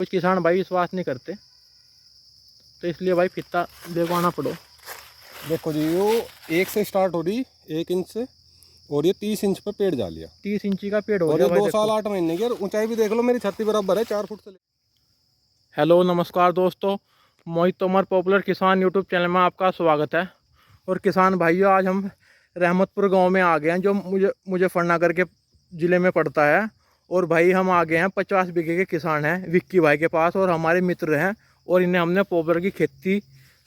कुछ किसान भाई विश्वास नहीं करते, तो इसलिए भाई फित्ता देखवाना पड़ो। देखो जी, वो 1 से स्टार्ट हो रही, 1 इंच से, और ये 30 इंच पे पेड़ जा लिया। 30 इंची का पेड़ हो और गया ये भाई। 2 देखो, साल 8 महीने की, और ऊंचाई भी देख लो मेरी छाती बराबर है, 4 फुट से। हेलो नमस्कार दोस्तों, मोहित तोमर पॉपुलर किसान यूट्यूब चैनल में आपका स्वागत है। और किसान भाइयों, आज हम रहमतपुर गांव में आ गए हैं, जो मुजफ्फरनगर के ज़िले में पड़ता है। और भाई हम आ गए हैं, 50 बीघे के किसान हैं विक्की भाई के पास, और हमारे मित्र हैं। और इन्हें हमने पॉपुलर की खेती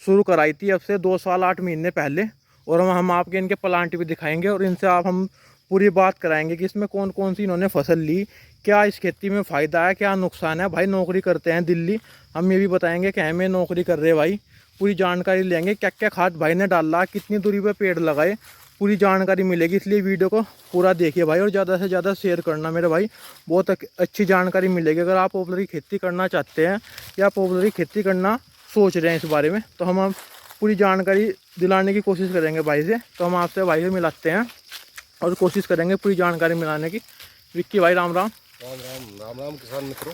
शुरू कराई थी अब से 2 साल 8 महीने पहले। और हम आपके इनके प्लांट भी दिखाएंगे, और इनसे हम पूरी बात कराएंगे कि इसमें कौन कौन सी इन्होंने फसल ली, क्या इस खेती में फ़ायदा है, क्या नुकसान है। भाई नौकरी करते हैं दिल्ली, हम ये भी बताएंगे कि हमें नौकरी कर रहे हैं भाई। पूरी जानकारी लेंगे, क्या क्या खाद भाई ने डाला, कितनी दूरी पे पेड़ लगाए, पूरी जानकारी मिलेगी। इसलिए वीडियो को पूरा देखिए भाई, और ज़्यादा से ज़्यादा शेयर करना मेरे भाई, बहुत अच्छी जानकारी मिलेगी। अगर आप पॉपुलर की खेती करना चाहते हैं या पॉपुलर की खेती करना सोच रहे हैं इस बारे में, तो हम पूरी जानकारी दिलाने की कोशिश करेंगे भाई से। तो हम आपसे भाई से मिलाते हैं और कोशिश करेंगे पूरी जानकारी मिलाने की। विक्की भाई राम राम। राम राम राम राम किसान मित्रों।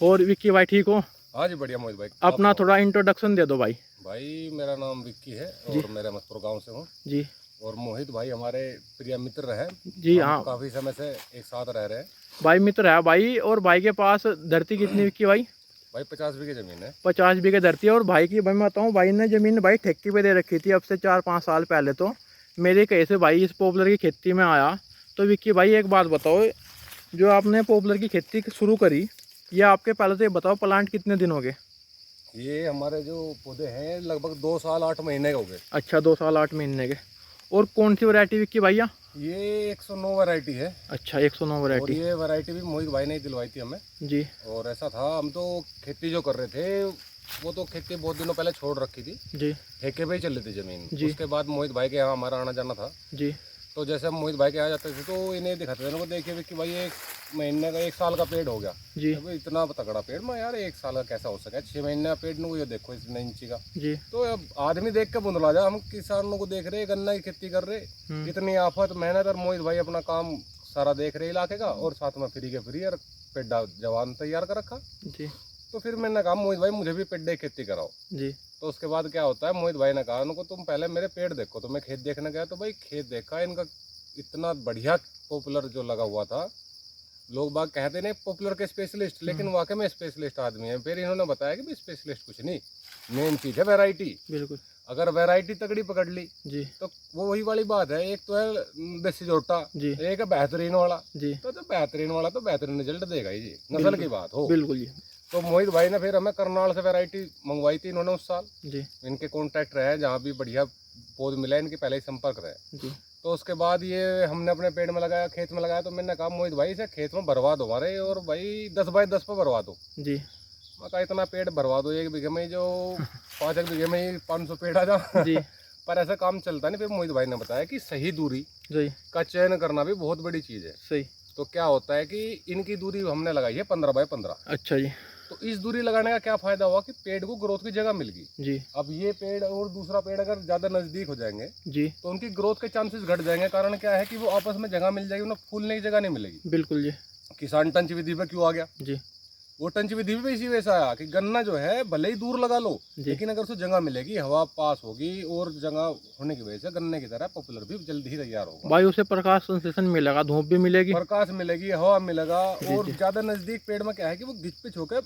और विक्की भाई ठीक हो? हाँ जी, बढ़िया मोहित भाई। अपना थोड़ा इंट्रोडक्शन दे दो भाई। भाई मेरा नाम विक्की है और मैं रहमतपुर गांव से हूँ जी और मोहित भाई हमारे प्रिय मित्र हैं जी। हम हाँ काफ़ी समय से एक साथ रह रहे हैं। भाई, मित्र है भाई। और भाई के पास धरती कितनी विक्की भाई? भाई 50 बीघे ज़मीन है। 50 बीघे धरती है। और भाई की भाई मैं बताऊँ, भाई ने ज़मीन भाई ठेके पे दे रखी थी अब से 4-5 साल पहले। तो मेरे कैसे भाई इस पॉपुलर की खेती में आया। तो विक्की भाई एक बात बताओ, जो आपने पॉपुलर की खेती शुरू करी, ये आपके पहले तो ये बताओ प्लांट कितने दिन हो गए? ये हमारे जो पौधे हैं लगभग 2 साल 8 महीने के हो गए। अच्छा, 2 साल 8 महीने के। और कौन सी वैरायटी विक्की भैया? ये 109 वैरायटी है। अच्छा, 109 और वैरायटी। ये वैरायटी भी मोहित भाई ने ही दिलवाई थी हमें। जी और ऐसा था, हम तो खेती जो कर रहे थे वो तो खेती बहुत दिनों पहले छोड़ रखी थी, जी ठेके पे ही चल रही थी ज़मीन। जी उसके बाद मोहित भाई के यहाँ हमारा आना जाना था। जी तो जैसे हम मोहित भाई के यहाँ जाते थे तो इन्हें दिखाते थे, इनको देखिए कि भाई 1 महीने का 1 साल का पेड़ हो गया। जी अब इतना तगड़ा पेड़, मैं यार 1 साल का कैसा हो सका, 6 महीने का पेड़ नु ये देखो इतने इंची का। जी। तो अब आदमी देख के बुंदला जा, हम किसानों को देख रहे, गन्ना की खेती कर रहे, इतनी आफत मेहनत, और मोहित भाई अपना काम सारा देख रहे इलाके का, और साथ में फ्री के फ्री और पेड्डा जवान तैयार कर रखा। जी तो फिर मैंने कहा मोहित भाई मुझे भी पेड्डे की खेती कराओ। जी। तो उसके बाद क्या होता है, मोहित भाई ने कहा उनको तुम पहले मेरे पेड़ देखो। तो मैं खेत देखने गया तो भाई खेत देखा इनका, इतना बढ़िया पॉपुलर जो लगा हुआ था। लोग बाग कहते नहीं पॉपुलर के स्पेशलिस्ट, लेकिन वाकई में स्पेशलिस्ट आदमी है। फिर इन्होंने बताया कि भी स्पेशलिस्ट कुछ नहीं, मेन चीज़ है वैरायटी। बिल्कुल। अगर वैरायटी तगड़ी पकड़ ली जी तो वो वही वाली बात है, एक तो है देसी जोटा, जी एक है बेहतरीन वाला। जी। तो बेहतरीन वाला तो बेहतरीन रिजल्ट देगा ही जी, नस्ल की बात हो। बिल्कुल जी। तो मोहित भाई ने फिर हमें करनाल से वैरायटी मंगवाई थी इन्होंने उस साल। जी इनके कॉन्टैक्ट रहे, जहाँ भी बढ़िया पौध मिला इनके पहले ही संपर्क रहे। जी तो उसके बाद ये हमने अपने पेड़ में लगाया, खेत में लगाया। तो मैंने कहा मोहित भाई इसे खेत में भरवा दो हमारे, और भाई 10 बाई 10 पे भरवा दो। जी। मैं कहा इतना पेड़ भरवा दो 1 बीघे में ही, जो 5 बीघे में ही 500 पेड़ आ जा। जी पर ऐसा काम चलता नहीं। फिर मोहित भाई ने बताया कि सही दूरी जी। का चयन करना भी बहुत बड़ी चीज़ है। सही। तो क्या होता है कि इनकी दूरी हमने लगाई है 15 बाई 15। अच्छा जी। तो इस दूरी लगाने का क्या फायदा हुआ कि पेड़ को ग्रोथ की जगह मिल गई। जी अब ये पेड़ और दूसरा पेड़ अगर ज़्यादा नज़दीक हो जाएंगे जी। तो उनकी ग्रोथ के चांसेस घट जाएंगे। कारण क्या है कि वो आपस में जगह मिल जाएगी, उन्हें फूलने की जगह नहीं मिलेगी। बिल्कुल जी। किसान टंच विधि पे क्यों आ गया? जी वो टंच विधि पे इसी वजह से आया कि गन्ना जो है भले ही दूर लगा लो, लेकिन अगर उसको जगह मिलेगी, हवा पास होगी, और जगह होने की वजह से गन्ने की तरह पॉपुलर भी जल्दी ही तैयार होगा। भाई उसे प्रकाश संश्लेषण मिलेगा, धूप भी मिलेगी, प्रकाश मिलेगी, हवा मिलेगा। और ज़्यादा नज़दीक पेड़ में क्या है कि वो घिच पिच होकर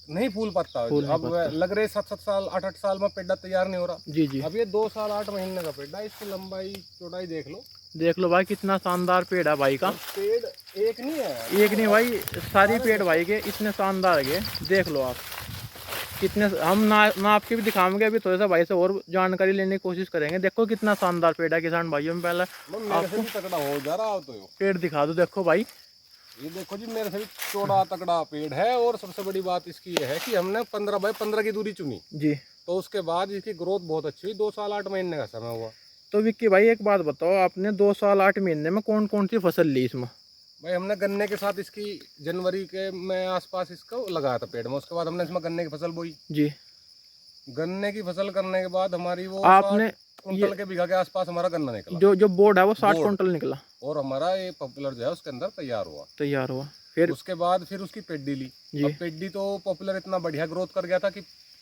नहीं फूल पाता। अब लग रहे 7-7 साल 8-8 साल में पेड़ा तैयार नहीं हो रहा। जी जी। अब ये 2 साल 8 महीने का पेड़ा, इसकी लंबाई चौड़ाई देख लो। देख लो भाई, कितना शानदार पेड़ है भाई का। पेड़ एक नहीं है, एक नहीं भाई, सारी पेड़ भाई के इतने शानदार है। देख लो आप कितने, हम नाप के भी दिखाएंगे। अभी थोड़ा सा भाई से और जानकारी लेने की कोशिश करेंगे। देखो कितना शानदार पेड़ है किसान भाइयों में। पहले आपको तगड़ा हो जा रहा तो पेड़ दिखा दो। देखो भाई, ये देखो जी, मेरे से भी चौड़ा तगड़ा पेड़ है। और सबसे बड़ी बात इसकी ये है कि हमने 15 बाई 15 की दूरी चुनी जी। तो उसके बाद इसकी ग्रोथ बहुत अच्छी हुई। 2 साल 8 महीने का समय हुआ। तो विक्की भाई एक बात बताओ, आपने 2 साल 8 महीने में कौन कौन सी फसल ली इसमें? भाई हमने गन्ने के साथ इसकी जनवरी के में आसपास इसको लगाया था पेड़ में। उसके बाद हमने इसमें गन्ने की फसल बोई। जी। गन्ने की फसल करने के बाद हमारी वो आपने कुंटल के बीघा के आसपास हमारा गन्ना निकला। जो बोर्ड है वो 60 कुंटल निकला। और हमारा ये पॉपुलर जो है उसके अंदर तैयार हुआ। तैयार हुआ। फिर उसके बाद फिर उसकी पेड्डी ली। जी। अब पेड्डी तो पॉपुलर इतना बढ़िया ग्रोथ कर गया था कि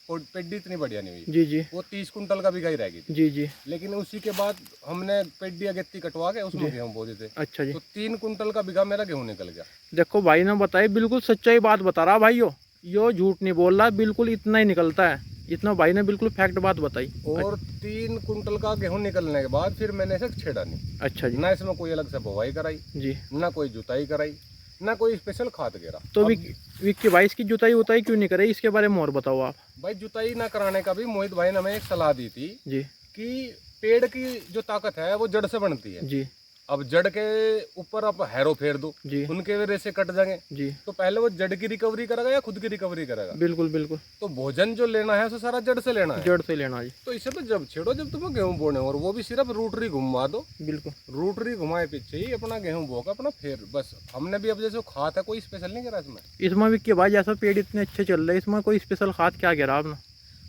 पेड्डी इतनी बढ़िया नहीं हुई, जी जी वो 30 कुंटल का बिगा ही रह गई थी। जी जी। लेकिन उसी के बाद हमने पेड्डी अगेती कटवा के उसमें जी। गेहूं बो देते, अच्छा जी। तो 3 कुंटल का बिगा मेरा गेहूं निकल गया। देखो भाई ने बताई, बिल्कुल सच्चाई बात बता रहा भाई, यो झूठ नहीं बोल रहा, बिल्कुल इतना ही निकलता है, इतना भाई ने बिल्कुल फैक्ट बात बताई। और 3 कुंटल का गेहूं निकलने के बाद फिर मैंने इसे छेड़ा नहीं। अच्छा जी। ना इसमें कोई अलग से बुवाई कराई, जी। ना कोई जुताई कराई, ना कोई स्पेशल खाद गिरा। तो अब विक्की भाई इसकी जुताई उताई क्यों नहीं करे, इसके बारे में और बताओ आप। भाई जुताई ना कराने का भी मोहित भाई ने हमें एक सलाह दी थी जी कि पेड़ की जो ताकत है वो जड़ से बनती है। जी अब जड़ के ऊपर आप हैरो फेर दो, जी उनके वजह से कट जाएंगे, जी। तो पहले वो जड़ की रिकवरी करेगा या खुद की रिकवरी करेगा? बिल्कुल बिल्कुल, तो भोजन जो लेना है उसे सारा जड़ से लेना है। जड़ से लेना जी। तो इसे तो जब छेड़ो जब तुम्हें गेहूं बोने, और वो भी सिर्फ रूटरी घुमा दो, बिल्कुल रूटरी घुमाए पीछे ही अपना गेहूं बो का अपना फेर बस। हमने भी अब जैसे खाद है कोई स्पेशल नहीं करा इसमें। इसमें विक्की भाई जैसा पेड़ इतने अच्छे चल रहे हैं, इसमें कोई स्पेशल खाद क्या गिरा आपने?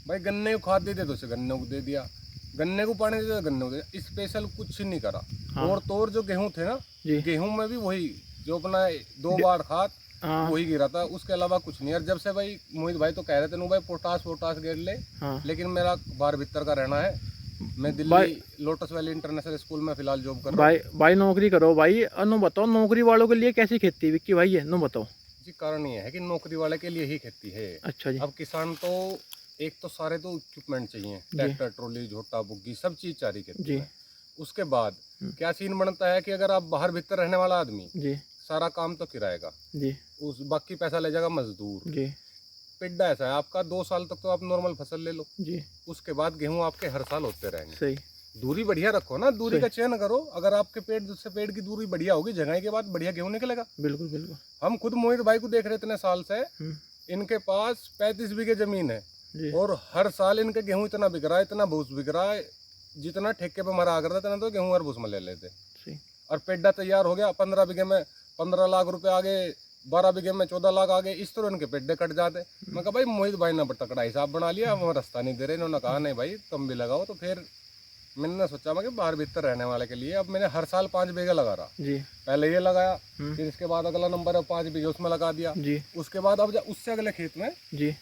भाई गन्ने को खाद दे दे तो उसे गन्ने को दे दिया, गन्ने को पानी दे दिया गन्ने को दे दिया, स्पेशल कुछ नहीं करा। हाँ। और तोर जो गेहूं थे ना, जी। गेहूं में भी वही जो अपना 2 बार खाद हाँ वही गिरा था, उसके अलावा कुछ नहीं। और जब से भाई मोहित भाई तो कह रहे थे नु भाई पोटास गिर ले, हाँ। लेकिन मेरा बाहर भीतर का रहना है। मैं Delhi lotus valley international school में फिलहाल जॉब कर रहा हूँ। भाई नौकरी करो भाई। नो बताओ, नौकरी वालों के लिए कैसी खेती है विक्की भाई, है नो बताओ जी। कारण ये है कि नौकरी वाले के लिए ही खेती है। अच्छा जी। अब किसान तो एक तो सारे तो इक्विपमेंट चाहिए, ट्रैक्टर, ट्रॉली, झोटा, बुग्गी, सब चीज चाहिए खेती जी। में। उसके बाद क्या सीन बनता है कि अगर आप बाहर भीतर रहने वाला आदमी, जी सारा काम तो किराए का, जी उस बाकी पैसा ले जाएगा मजदूर। जी पिड्डा ऐसा है आपका 2 साल तक तो आप नॉर्मल फसल ले लो, जी। उसके बाद गेहूं आपके हर साल होते रहेंगे। सही। दूरी बढ़िया रखो ना, दूरी सही। का चयन करो। अगर आपके पेड़ से पेड़ की दूरी बढ़िया होगी, जगह के बाद बढ़िया गेहूं निकलेगा। बिल्कुल बिल्कुल। हम खुद मोहित भाई को देख रहे इतने साल से, इनके पास 35 बीघे जमीन है जी। और हर साल इनके गेहूं इतना बिक रहा है, इतना भूस बिक रहा है, जितना ठेके पे मरा करता इतना तो गेहूं और भूस में ले लेते। सही। और पेड्डा तैयार हो गया, 15 बीघे में 15 लाख रुपए आ गए, 12 बीघे में 14 लाख आ गए, इस तरह इनके पेड्डे कट जाते। मैं कहा भाई मोहित भाई ने तकड़ा हिसाब बना लिया, हम रास्ता नहीं दे रहे। इन्होंने कहा नहीं भाई तुम भी लगाओ। तो फिर मैंने सोचा मैं कि बाहर भीतर रहने वाले के लिए अब मैंने हर साल 5 बीघे लगा रहा। जी पहले ये लगाया, फिर इसके बाद अगला नंबर है 5 बीघे उसमें लगा दिया। जी उसके बाद अब उससे अगले खेत में जी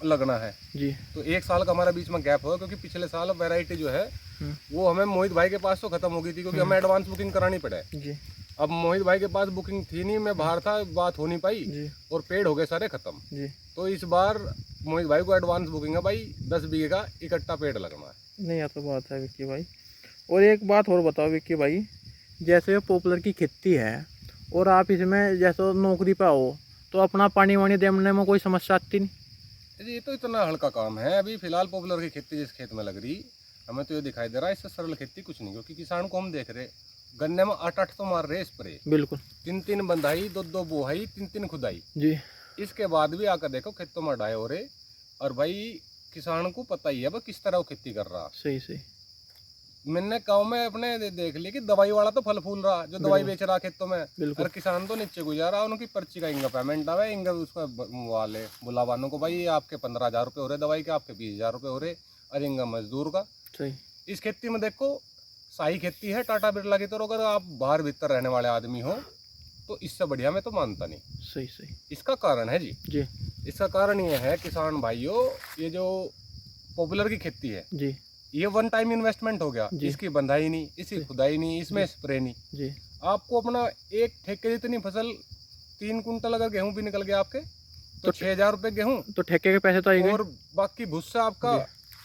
लगना है। जी। तो 1 साल का हमारा बीच में गैप होगा, क्योंकि पिछले साल वैरायटी जो है वो हमें मोहित भाई के पास तो खत्म हो गई थी, क्योंकि हमें एडवांस बुकिंग करानी पड़े। जी अब मोहित भाई के पास बुकिंग थी नहीं, मैं बाहर था, बात हो नहीं पाई जी और पेड़ हो गए सारे खत्म। जी। तो इस बार मोहित भाई को एडवांस बुकिंग है भाई, 10 बीघे का इकट्ठा पेड़ लगना है। नहीं, यह तो बात है विक्की भाई। और एक बात और बताओ विक्की भाई, जैसे पॉपुलर की खेती है और आप इसमें जैसे नौकरी पे हो, तो अपना पानी वानी देने में कोई समस्या आती नहीं? जी, ये तो इतना हल्का काम है। अभी फिलहाल पॉपुलर की खेती जिस खेत में लग रही, हमें तो ये दिखाई दे रहा है इससे सरल खेती कुछ नहीं, क्योंकि किसान को हम देख रहे गन्ने में 8-8 तो मार रहे स्प्रे, बिल्कुल 3-3 बंधाई, 2-2 बुहाई, 3-3 खुदाई। जी। इसके बाद भी आकर देखो खेतों में डाए हो रहे। और भाई किसान को पता ही है भाई किस तरह वो खेती कर रहा। सही सही। मैंने गाँव में अपने देख लिया कि दवाई वाला तो फल फूल रहा, जो दवाई बेच रहा खेतों में, बिल्कुल। और किसान तो नीचे गुजारा। उनकी पर्ची का इंगा पेमेंट आवे, इंगा उसका वाले बुलावानों को भाई आपके 15,000 रुपये हो रहे दवाई के, आपके 20,000 रुपये हो रहे, और इंगा मजदूर का। सही। इस खेती में देखो शाही खेती है टाटा बिरला की, तो अगर आप बाहर भीतर रहने वाले आदमी हो तो इससे बढ़िया मैं तो मानता नहीं। सही सही। इसका कारण है जी, जी इसका कारण ये है किसान भाइयों, ये जो पॉपुलर की खेती है जी ये 1 टाइम इन्वेस्टमेंट हो गया। जी। इसकी बंधाई नहीं, इसकी खुदाई नहीं, इसमें स्प्रे नहीं। जी। आपको अपना एक ठेके जितनी फसल 3 कुंटल अगर गेहूं भी निकल गया आपके, तो 6,000 रुपये गेहूं, तो ठेके के पैसे तो आएंगे। और बाकी भुस्सा आपका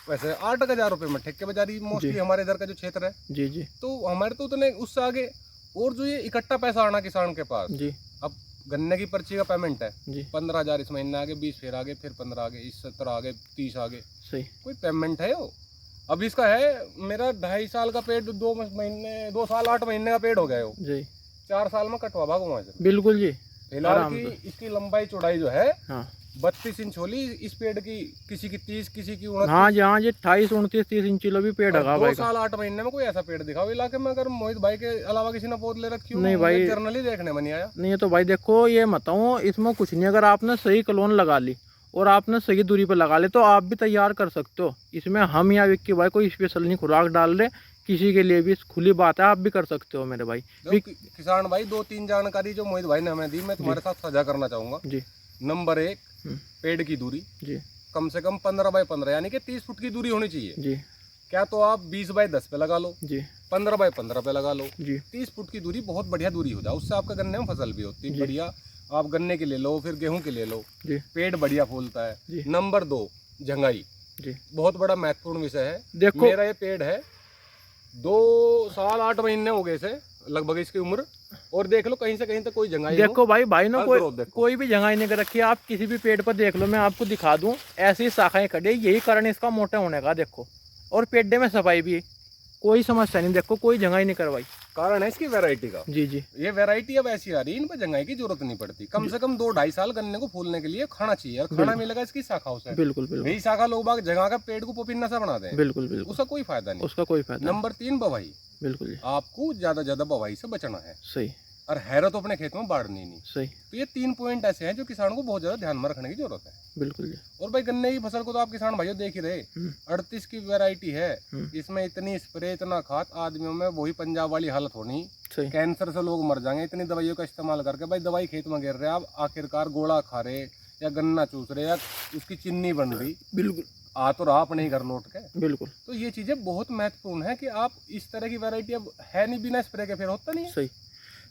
वैसे 8,000 रुपये में ठेके बाजारी मोस्टली हमारे इधर का जो क्षेत्र है। जी जी तो हमारे तो उतने उससे आगे, और जो ये इकट्ठा पैसा आना किसान के पास, जी अब गन्ने की पर्ची का पेमेंट है जी। 15,000 इस महीने आगे, 20 फिर आगे, फिर 15 आगे, इस 17 आगे, 30 आगे, सही। कोई पेमेंट है वो? अब इसका है मेरा 2.5 साल का पेड़, 2 साल 8 महीने का पेड़ हो गया वो, जी 4 साल में कटवा भागू वहाँ से। बिल्कुल जी। फिलहाल आराम की से। इसकी लंबाई चौड़ाई जो है हाँ 32 इंच होली इस पेड़ की, किसी की 30, किसी की 29। हाँ जी, हाँ जी, 28, 29, 30 इंच भी पेड़ है 2 भाई का। साल 8 महीने में कोई ऐसा पेड़ दिखाओ इलाके में, अगर मोहित भाई के अलावा किसी ने पौध ले रखी हो? नहीं भाई, जर्नली देखने में नहीं आया। नहीं है तो भाई देखो, ये बताऊँ इसमें कुछ नहीं, अगर आपने सही कलोन लगा ली और आपने सही दूरी पर लगा ले तो आप भी तैयार कर सकते हो। इसमें हम या विक्की भाई कोई स्पेशल नहीं खुराक डाल रहे किसी के लिए भी खुली बात है, आप भी कर सकते हो मेरे भाई। किसान भाई 2-3 जानकारी जो मोहित भाई ने हमें दी मैं तुम्हारे साथ साझा करना चाहूंगा जी। नंबर 1, पेड़ की दूरी जी कम से कम 15 बाई 15 यानी कि 30 फुट की दूरी होनी चाहिए जी। क्या तो आप 20 बाई 10 पे लगा लो जी 15 बाई 15 पे लगा लो जी 30 फुट की दूरी बहुत बढ़िया दूरी हो जाए उससे आपका गन्ने में फसल भी होती है जी। बढ़िया। आप गन्ने के ले लो फिर गेहूं के ले लो जी पेड़ बढ़िया फूलता जी। है। नंबर 2, जंगाई जी। बहुत बड़ा महत्वपूर्ण विषय है। देखो मेरा ये पेड़ है 2 साल 8 महीने हो गए से लगभग इसकी उम्र और देख लो कहीं से कहीं तक कोई जंगाई देखो भाई ना देखो। कोई भी जगह नहीं कर रखी है। आप किसी भी पेड़ पर देख लो, मैं आपको दिखा दूं, ऐसी शाखाएं खड़ी है, यही कारण है इसका मोटा होने का। देखो, और पेड़ में सफाई भी है, कोई समस्या नहीं। देखो कोई जगह ही नहीं करवाई, कारण है इसकी वैरायटी का। जी जी। ये वैरायटी अब ऐसी आ रही है इन पर जंगाई की जरूरत नहीं पड़ती। कम से कम 2-2.5 साल गन्ने को फूलने के लिए खाना चाहिए और खाना मिलेगा इसकी शाखाओं से। बिल्कुल बिल्कुल। यही शाखा लोग बाग जगह का पेड़ को पोपिन्ना सा बना दें। बिल्कुल बिल्कुल, उसका कोई फायदा नहीं। उसका कोई फायदा। नंबर 3, बवाई। बिल्कुल जी। आपको ज्यादा बवाई से बचना है। सही। और हैरत तो अपने खेत में बाढ़नी नहीं। सही। तो ये 3 पॉइंट ऐसे हैं जो किसान को बहुत ज्यादा ध्यान में रखने की जरूरत है। बिल्कुल जी। और भाई गन्ने की फसल को तो आप किसान भाइयों देख ही रहे, 38 की वैरायटी है, इसमें इतनी स्प्रे इतना खाद, आदमियों में वही पंजाब वाली हालत होनी, कैंसर से लोग मर जाएंगे इतनी दवाइयों का इस्तेमाल करके। भाई दवाई खेत में गिर रहे आप आखिरकार गोला खा रहे या गन्ना चूस रहे या उसकी चिन्नी बन रही। बिल्कुल। आ तो रहा अपने ही घर लौट के। बिल्कुल। तो ये चीजें बहुत महत्वपूर्ण है कि आप इस तरह की वैरायटी अब है नहीं बिना स्प्रे के फिर होता नहीं है। सही।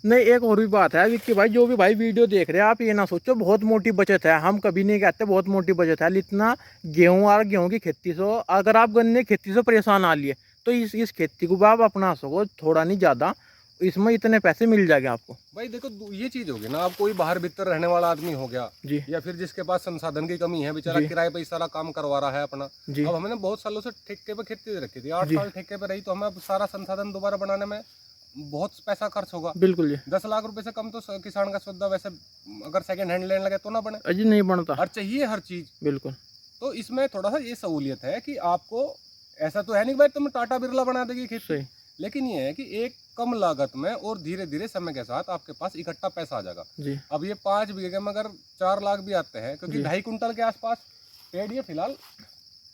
नहीं, एक और भी बात है विक्की भाई, जो भी भाई वीडियो देख रहे हैं, आप ये ना सोचो बहुत मोटी बचत है। हम कभी नहीं कहते बहुत मोटी बचत है। इतना गेहूं और गेहूं की खेती से, अगर आप गन्ने की खेती से परेशान आ लिए तो इस खेती को आप अपना सको, थोड़ा नहीं ज़्यादा, इसमें इतने पैसे मिल जाएंगे आपको। भाई देखो ये चीज होगी ना, आप कोई बाहर भीतर रहने वाला आदमी हो गया जी, या फिर जिसके पास संसाधन की कमी है, बेचारा किराए पे सारा काम करवा रहा है अपना। जी। अब हमने बहुत सालों से ठेके पे खेती रखी थी, 8 साल ठेके पे रही, तो हमें अब सारा संसाधन दोबारा बनाने में बहुत पैसा खर्च होगा। बिल्कुल जी। 10 लाख रुपए से कम तो किसान का सौदा वैसे अगर सेकंड हैंड लेने लगे तो ना बने। अजी नहीं बनता। और चाहिए हर चीज। बिल्कुल। तो इसमें थोड़ा सा ये सहूलियत है कि आपको ऐसा तो है नहीं भाई तुम टाटा बिरला बना देगी खेती, लेकिन ये है कि एक कम लागत में और धीरे धीरे समय के साथ आपके पास इकट्ठा पैसा आ जाएगा। जी। अब ये 5 बीघे में अगर 4 लाख भी आते हैं, क्योंकि 2.5 कुंटल के आसपास पेड़ ये फिलहाल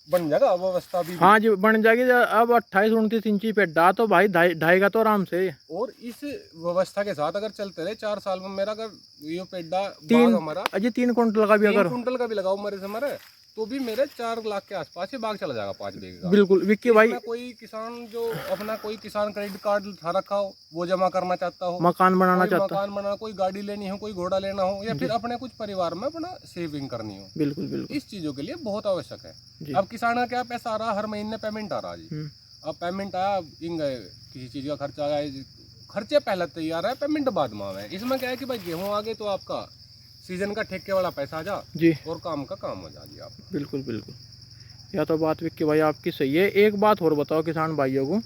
बन जाएगा अवस्था भी। हाँ जी बन जाएगी। अब 28-29 इंची पे डा तो भाई ढाई का तो आराम से। और इस व्यवस्था के साथ अगर चलते रहे 4 साल में मेरा अगर ये पेड्डा बाग हमारा 3 कुंटल का भी, अगर 3 कुंटल का भी लगाओ मेरे से मरे तो भी मेरे 4 लाख के आसपास ये बाग चला जाएगा 5 बीघे का। बिल्कुल विक्की भाई। कोई किसान जो अपना कोई किसान क्रेडिट कार्ड उठा रखा हो, वो जमा करना चाहता हो, मकान बनाना चाहता, मकान बनाना, कोई गाड़ी लेनी हो, कोई घोड़ा लेना हो, या फिर अपने कुछ परिवार में अपना सेविंग करनी हो, बिल्कुल बिल्कुल, इस चीजों के लिए बहुत आवश्यक है। अब किसान का क्या पैसा आ रहा, हर महीने पेमेंट आ रहा जी। अब पेमेंट आया, किसी चीज का खर्चा आ गया, खर्चे पहले तैयार है, पेमेंट बाद में आवे। इसमें क्या है कि भाई गेहूँ आ गए तो आपका सीजन का ठेके वाला पैसा आ जा जी, और काम का काम हो जा जी आप। बिल्कुल बिल्कुल, या तो बात विक्की भाई आपकी सही है। एक बात और बताओ किसान भाइयों को,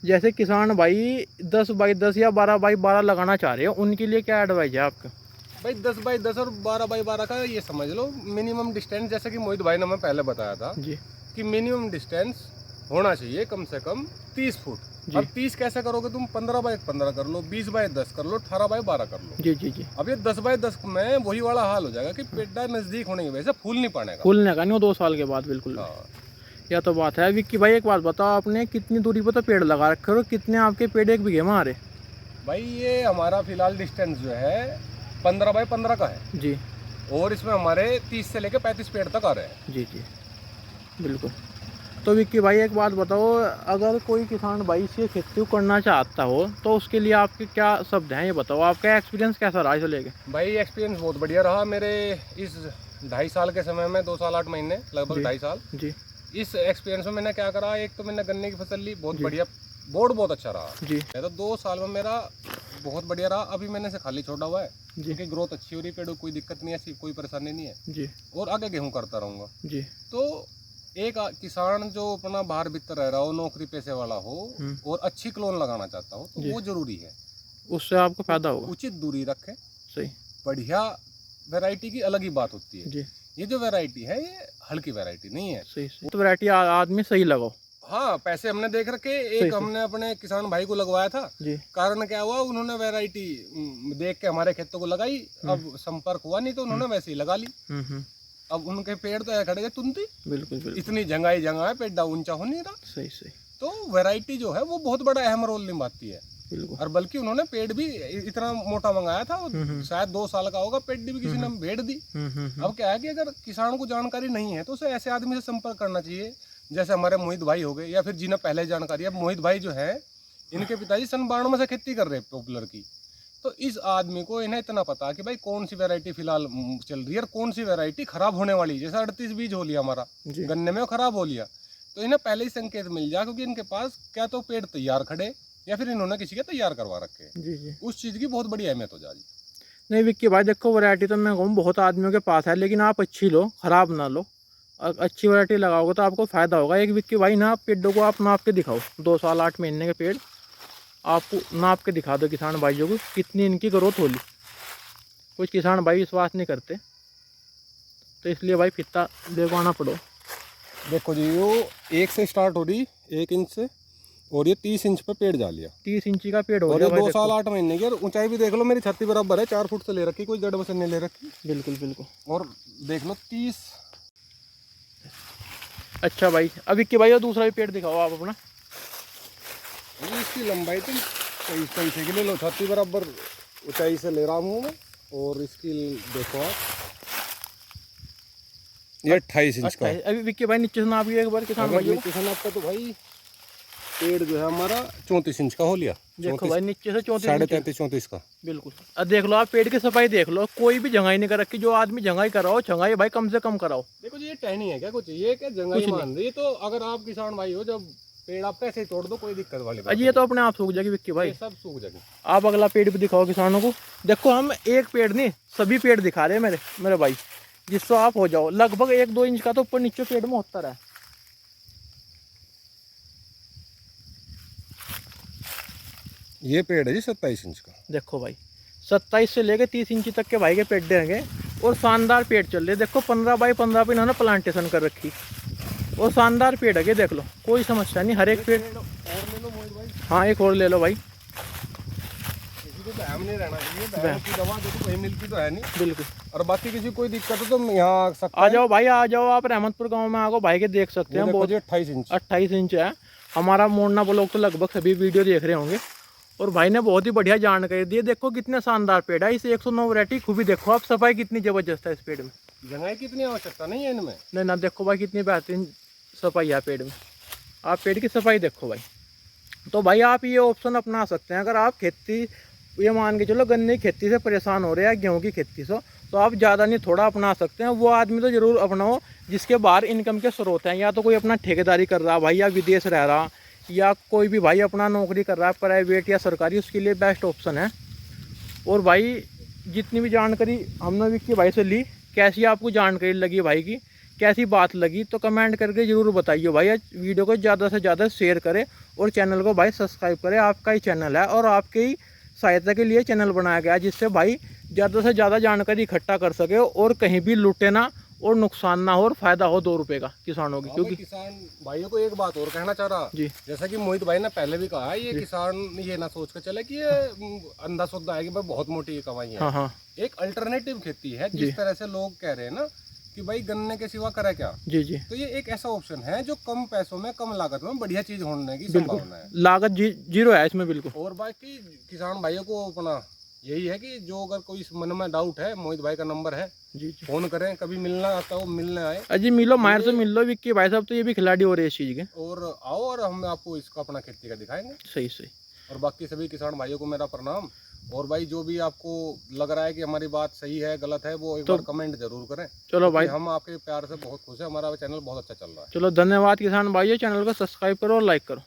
जैसे किसान भाई 10 बाई 10 या 12 बाई 12 लगाना चाह रहे हो, उनके लिए क्या एडवाइस है आपका? भाई 10 बाई 10 और 12 बाई 12 का ये समझ लो मिनिमम डिस्टेंस, जैसे कि मोहित भाई ने हमें पहले बताया था जी कि मिनिमम डिस्टेंस होना चाहिए कम से कम 30 फुट। अब 30 कैसे करोगे तुम? 15 बाई 15 कर लो, 20 बाई 10 कर लो, 18 बाई 12 कर लो। जी जी जी। अब ये 10 बाई 10 में वही वाला हाल हो जाएगा कि पेड़ नजदीक होने की वजह से फूल नहीं पाएगा, फूलने का नहीं 2 साल के बाद। बिल्कुल या तो बात है विक्की भाई। एक बात बताओ, आपने कितनी दूरी पर तो पेड़ लगा रखे हो, कितने आपके पेड़ 1 बीघे में आ रहे? भाई ये हमारा फिलहाल डिस्टेंस जो है 15 बाई 15 का है जी, और इसमें हमारे 30 से लेकर 35 पेड़ तक आ रहे हैं जी जी। बिल्कुल। तो विक्की भाई एक बात बताओ, अगर कोई किसान भाई से खेती करना चाहता हो तो उसके लिए आपके क्या शब्द हैं, ये बताओ। आपका एक्सपीरियंस कैसा रहा इसे लेके? भाई एक्सपीरियंस बहुत बढ़िया रहा मेरे इस 2.5 साल के समय में, 2 साल 8 महीने, लगभग 2.5 साल जी। इस एक्सपीरियंस में मैंने क्या करा, एक तो मैंने गन्ने की फसल ली, बहुत बढ़िया, बोर्ड बहुत अच्छा रहा जी। तो 2 साल में मेरा बहुत बढ़िया रहा। अभी मैंने इसे खाली छोड़ा हुआ है क्योंकि ग्रोथ अच्छी हो रही है, पेड़ों कोई दिक्कत नहीं है, कोई परेशानी नहीं है जी, और आगे गेहूँ करता रहूँगा जी। तो एक किसान जो अपना बाहर भीतर रह रहा हो, नौकरी पैसे वाला हो और अच्छी क्लोन लगाना चाहता हो, तो वो जरूरी है, उससे आपको फायदा होगा। उचित दूरी रखे, सही, बढ़िया वैरायटी की अलग ही बात होती है जी। ये जो वैरायटी है ये हल्की वैरायटी नहीं है, सही सही। तो वैरायटी आदमी सही लगाओ। हाँ, पैसे हमने देख रखे, एक हमने अपने किसान भाई को लगवाया था जी। कारण क्या हुआ, उन्होंने वैरायटी देख के हमारे खेतों को लगाई, अब संपर्क हुआ नहीं तो उन्होंने वैसे ही लगा ली। अब उनके पेड़ तो खड़े थे तुंती, बिल्कुल बिल्कुल, इतनी जंगाई जगह है, पेड़ ऊंचा हो नहीं रहा, सही सही। तो वैरायटी जो है वो बहुत बड़ा अहम रोल निभाती है। बिल्कुल। और बल्कि उन्होंने पेड़ भी इतना मोटा मंगाया था, वो शायद 2 साल का होगा, पेड़ भी किसी ने भेड़ दी। अब क्या है कि अगर किसान को जानकारी नहीं है तो उसे ऐसे आदमी से संपर्क करना चाहिए, जैसे हमारे मोहित भाई हो गए, या फिर जिन्हें पहले जानकारी है। अब मोहित भाई जो है, इनके पिताजी सन 92 से खेती कर रहे हैं पॉपुलर की। तो इस आदमी को इन्हें इतना पता कि भाई कौन सी वैरायटी फिलहाल चल रही है और कौन सी वैरायटी खराब होने वाली है। जैसे 38 बीज हो लिया हमारा गन्ने में, वो खराब हो लिया, तो इन्हें पहले ही संकेत मिल जाए, क्योंकि इनके पास क्या तो पेड़ तैयार खड़े या फिर इन्होंने किसी के तैयार करवा रखे हैं। जी। उस चीज़ की बहुत बड़ी अहमियत हो जाएगी। नहीं विक्की भाई, देखो वैरायटी तो मैं कहूँ बहुत आदमियों के पास है, लेकिन आप अच्छी लो, ख़राब ना लो। अच्छी वैरायटी लगाओगे तो आपको फ़ायदा होगा। एक विक्की भाई ना, आप पेड़ों को आप नाप के दिखाओ, 2 साल 8 महीने के पेड़ आपको नाप के दिखा दो किसान भाइयों को कितनी इनकी ग्रोथ होली। कुछ किसान भाई विश्वास नहीं करते, तो इसलिए भाई फित्ता देखवाना पड़ो। देखो जी, वो 1 से स्टार्ट हो रही, 1 इंच से, और ये 30 इंच पे पेड़ जा लिया। 30 इंची का पेड़ हो और गया ये भाई। 2 साल 8 महीने की, और ऊंचाई भी देख लो मेरी छत्ती बराबर है, 4 फुट से ले रखी, कोई जड़ बसन नहीं ले रखी। बिल्कुल बिल्कुल। और देख लो 30। अच्छा भाई, अब विक्की भाई और दूसरा भी पेड़ दिखाओ आप अपना। इसकी लंबाई तो सही से ले लो, छत्ती बराबर ऊंचाई से ले रहा हूँ मैं। और इसकी देखो आप, ये 28 इंच का है। अभी विक्की भाई नीचे से नाप एक बार किसान भाई नीचे से नापा तो भाई पेड़ जो है हमारा 34 इंच का हो लिया। देखो भाई, नीचे से 34 33-34 का। बिल्कुल। अब देख लो आप, पेड़ की सफाई देख लो, कोई भी जंगाई नहीं कर रखी। जो आदमी जंगाई कराओ, जंगाई भाई कम से कम कराओ। देखो जी, ये टहनी है क्या कुछ, ये क्या जंगली मान रही है। तो अगर आप किसान भाई हो, जब पेड़ आप ऐसे ही तोड़ दो, कोई दिक्कत वाली बात ये तो अपने आप सूख जाएगी विक्की भाई, सब सूख जाएगी। आप अगला पेड़ भी दिखाओ किसानों को। देखो हम एक पेड़ नहीं, सभी पेड़ दिखा रहे हैं मेरे भाई, जिससे आप हो जाओ। लगभग 1-2 इंच का तो ऊपर नीचे पेड़ में होता है। ये पेड़ है जी 27 इंच का। देखो भाई, 27 से लेके 30 इंची तक के भाई के पेड़ देंगे, और शानदार पेड़ चल रहे। देखो 15 बाई 15 पे इन्होंने प्लांटेशन कर रखी, और शानदार पेड़ है, देखो लो, कोई समस्या नहीं। हर एक पेड़। और ले लो मोहित भाई। हाँ, एक और ले लो भाई। किसी को बहम नहीं रहना चाहिए, बहम की दवा देखो कहीं मिलती तो है नहीं। बिल्कुल। और बाकी किसी कोई दिक्कत हो तो यहाँ आ सकता आ जाओ भाई, आ जाओ आप रहमतपुर गांव में, आगो भाई के देख सकते हैं। बहुत 28 इंच 28 इंच है हमारा मोड़ना ब्लॉक, तो लगभग सभी वीडियो देख रहे होंगे। और भाई ने बहुत ही बढ़िया जानकारी दी है। देखो कितने शानदार पेड़ है, इस 109 वैरायटी खूबी देखो आप, सफाई कितनी जबरदस्त है इस पेड़ में। जंगाई कितनी आवश्यकता नहीं है इनमें। नहीं ना, देखो भाई कितनी बेहतरीन सफाई है पेड़ में। आप पेड़ की सफाई देखो भाई। तो भाई आप ये ऑप्शन अपना सकते हैं। अगर आप खेती, ये मान के चलो गन्ने की खेती से परेशान हो रहे हैं, गेहूँ की खेती से, तो आप ज़्यादा नहीं थोड़ा अपना सकते हैं। वो आदमी तो ज़रूर अपनाओ जिसके बाहर इनकम के स्रोत हैं, या तो कोई अपना ठेकेदारी कर रहा भाई, या विदेश रह रहा, या कोई भी भाई अपना नौकरी कर रहा है प्राइवेट या सरकारी, उसके लिए बेस्ट ऑप्शन है। और भाई जितनी भी जानकारी हमने विक्की भाई से ली, कैसी आपको जानकारी लगी भाई की, कैसी बात लगी, तो कमेंट करके ज़रूर बताइए भाई। वीडियो को ज़्यादा से ज़्यादा शेयर करें, और चैनल को भाई सब्सक्राइब करें। आपका ही चैनल है, और आपके ही सहायता के लिए चैनल बनाया गया है, जिससे भाई ज़्यादा से ज़्यादा जानकारी इकट्ठा कर सके, और कहीं भी लूटे ना, और नुकसान ना हो, और फायदा हो 2 रुपये का किसानों की। क्योंकि किसान भाइयों को एक बात और कहना चाह रहा जी, जैसा कि मोहित भाई ने पहले भी कहा है, ये किसान ये ना सोच कर चले कि ये अंधाशुद्ध है कि भाई बहुत मोटी कमाई है। हाँ हाँ एक अल्टरनेटिव खेती है, जिस तरह से लोग कह रहे हैं ना कि भाई गन्ने के सिवा करे क्या। जी जी, तो ये एक ऐसा ऑप्शन है जो कम पैसों में, कम लागत में बढ़िया चीज होने की संभावना है। लागत जीरो है इसमें बिल्कुल। और बाकी किसान भाइयों को अपना यही है कि जो अगर कोई मन में डाउट है, मोहित भाई का नंबर है, जी जी, फोन करें, कभी मिलना आता हो मिलने आए। अजी मिलो, मायर से मिल लो विक्की भाई साहब, तो ये भी खिलाड़ी हो रहे हैं इस चीज़ के। और आओ, और हम आपको इसका अपना खेती का दिखाएंगे। सही सही। और बाकी सभी किसान भाइयों को मेरा प्रणाम। और भाई जो भी आपको लग रहा है कि हमारी बात सही है गलत है, वो एक बार कमेंट जरूर करें। चलो भाई, हम आपके प्यार से बहुत खुश हैं, हमारा चैनल बहुत अच्छा चल रहा है। चलो धन्यवाद किसान भाइयों, चैनल को सब्सक्राइब करो और लाइक करो।